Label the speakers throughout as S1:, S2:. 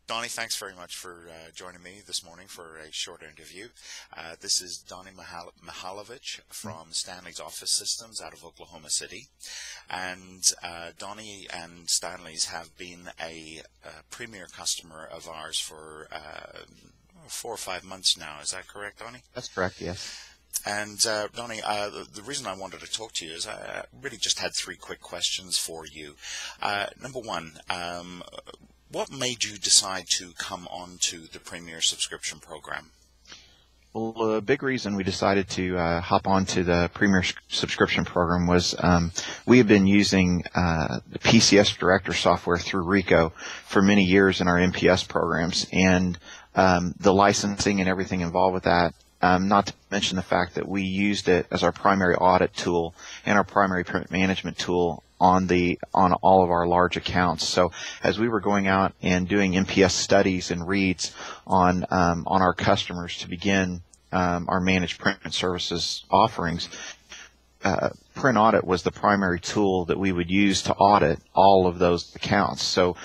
S1: Donny, thanks very much for joining me this morning for a short interview. This is Donny Mihalevich from Standley's Office Systems out of Oklahoma City. And Donny and Standley's have been a premier customer of ours for 4 or 5 months now. Is that correct, Donny?
S2: That's correct, yes.
S1: And Donny, the reason I wanted to talk to you is I really just had 3 quick questions for you. Number one, what made you decide to come on to the Premier subscription program?
S2: Well, a big reason we decided to hop onto the Premier subscription program was we have been using the PCS Director software through Rico for many years in our MPS programs, and the licensing and everything involved with that. Not to mention the fact that we used it as our primary audit tool and our primary print management tool on all of our large accounts. So as we were going out and doing MPS studies and reads on our customers to begin our managed print services offerings, Print Audit was the primary tool that we would use to audit all of those accounts. So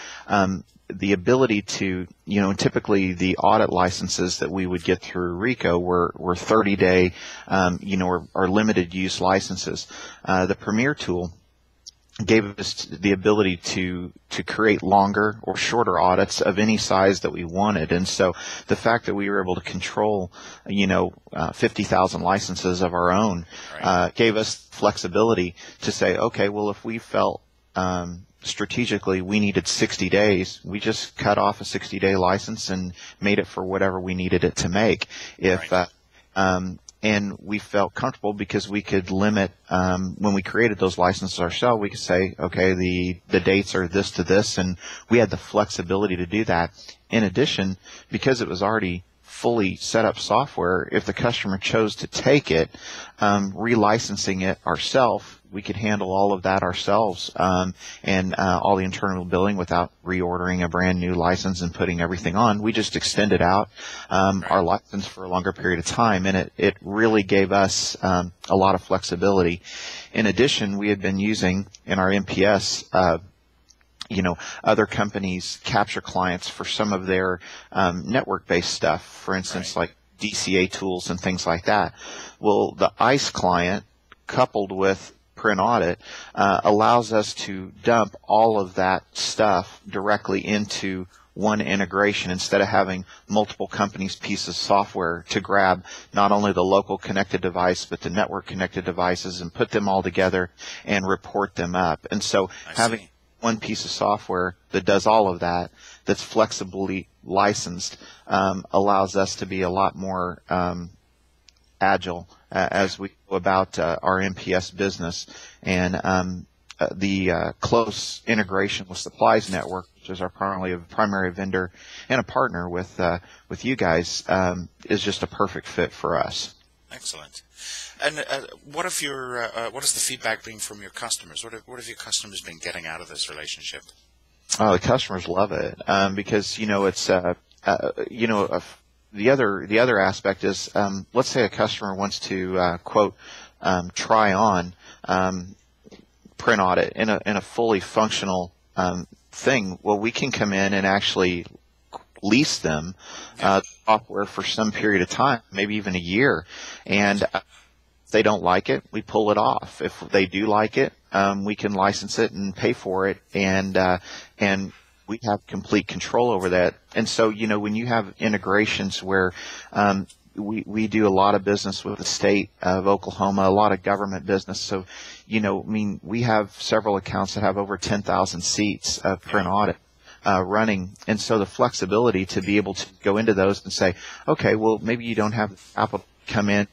S2: the ability to, typically the audit licenses that we would get through Rico were 30-day, or limited use licenses. The Premier tool gave us the ability to create longer or shorter audits of any size that we wanted. And so the fact that we were able to control, 50,000 licenses of our own, gave us flexibility to say, okay, well, if we felt strategically we needed 60 days, we just cut off a 60-day license and made it for whatever we needed it to make. And we felt comfortable because we could limit, when we created those licenses ourselves, we could say, okay, the dates are this to this, and we had the flexibility to do that. In addition, because it was already fully set up software, if the customer chose to take it, relicensing it ourselves, we could handle all of that ourselves, and all the internal billing without reordering a brand new license and putting everything on. We just extended out our license for a longer period of time, and it really gave us a lot of flexibility. In addition, we had been using in our MPS other companies' capture clients for some of their network-based stuff, for instance, like DCA tools and things like that. Well, the ICE client, coupled with Print Audit, allows us to dump all of that stuff directly into one integration instead of having multiple companies' pieces of software to grab not only the local connected device but the network connected devices and put them all together and report them up. And so having one piece of software that does all of that, that's flexibly licensed, allows us to be a lot more agile as we go about our MPS business. And the close integration with Supplies Network, which is our primary vendor and a partner with you guys, is just a perfect fit for us.
S1: Excellent. And what has the feedback been from your customers? What have your customers been getting out of this relationship?
S2: Oh, the customers love it because it's the other aspect is, let's say a customer wants to quote try on Print Audit in a fully functional thing. Well, we can come in and actually lease them software for some period of time, maybe even a year, and if they don't like it, we pull it off. If they do like it, we can license it and pay for it, and we have complete control over that. And so, when you have integrations where we do a lot of business with the state of Oklahoma, a lot of government business. So, we have several accounts that have over 10,000 seats of Print Audit running. And so the flexibility to be able to go into those and say, okay, well, maybe you don't have the capital to come in,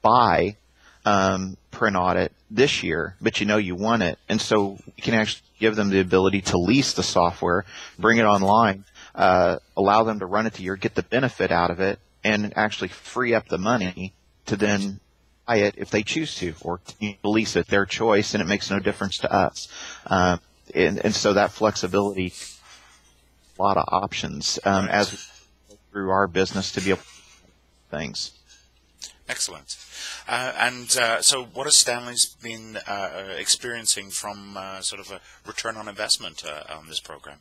S2: buy Print Audit this year, but you want it. And so we can actually give them the ability to lease the software, bring it online, allow them to run it the year, get the benefit out of it, and actually free up the money to then buy it if they choose to, or lease it, their choice, and it makes no difference to us. And so that flexibility, a lot of options as we go through our business to be able to do things.
S1: Excellent. So what has Standley's been experiencing from sort of a return on investment on this program?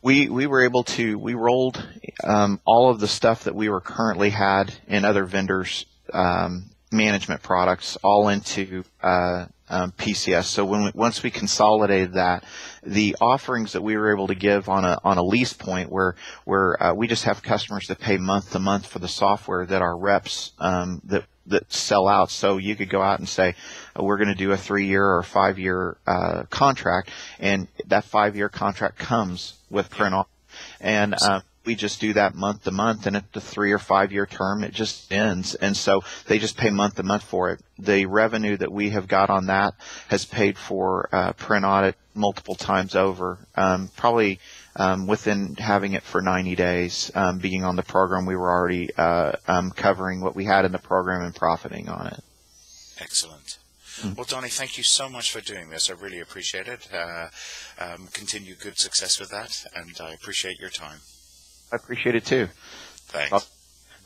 S2: We were able to, we rolled all of the stuff that we were currently had in other vendors' management products all into PCS. So once we consolidated that, the offerings that we were able to give on a lease point where we just have customers that pay month to month for the software that our reps that sell out. So you could go out and say, we're going to do a 3-year or 5-year contract, and that 5-year contract comes with Print Audit. And we just do that month to month, and at the 3 or 5 year term, it just ends. And so they just pay month to month for it. The revenue that we have got on that has paid for Print Audit multiple times over. Probably within having it for 90 days, being on the program, we were already covering what we had in the program and profiting on it.
S1: Excellent. Well, Donny, thank you so much for doing this. I really appreciate it. Continue good success with that, and I appreciate your time.
S2: I appreciate it too.
S1: Thanks.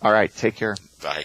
S2: All right. Take care.
S1: Bye.